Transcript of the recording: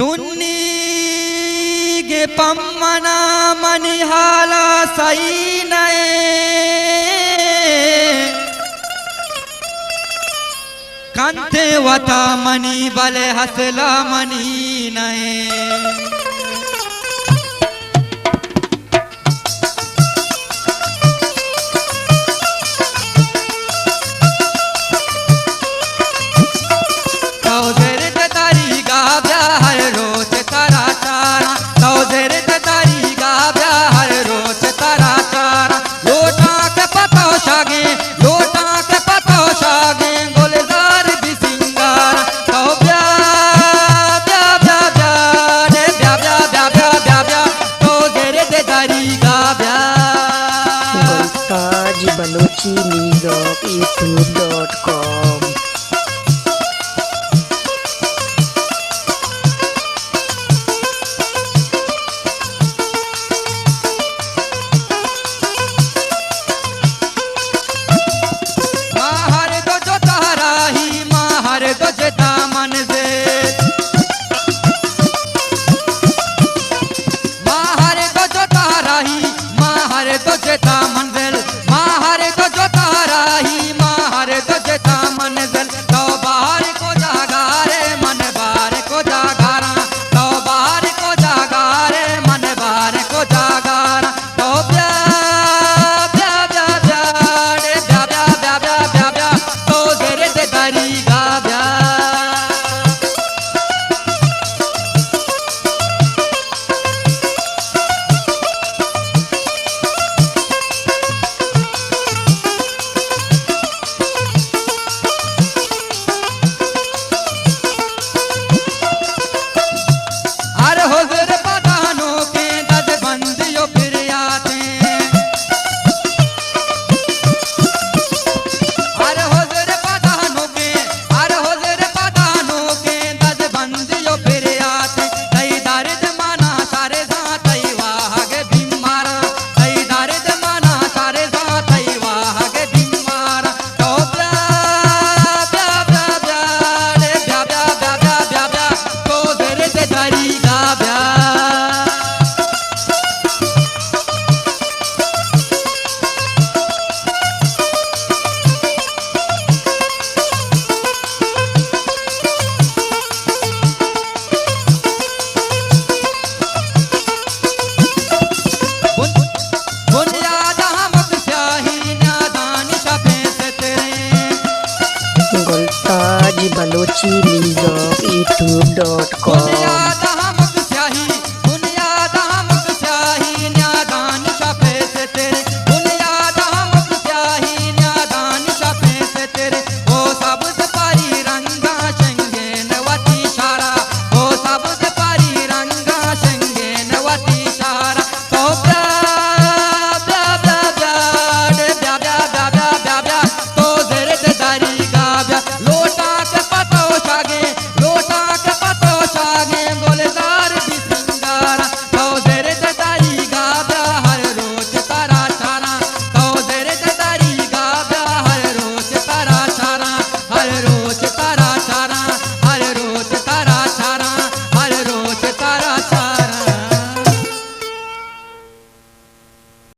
टुन्नी गे पम्मना मनिहाला सही नए कंते वता मनी बले हसला मनी नए Balochi Nizok youtube.com माहर दो जो तारा ही माहर दो जो दामन से माहर दो जो तारा ही माहर दो जो दामन से Balochi Nizok youtube.com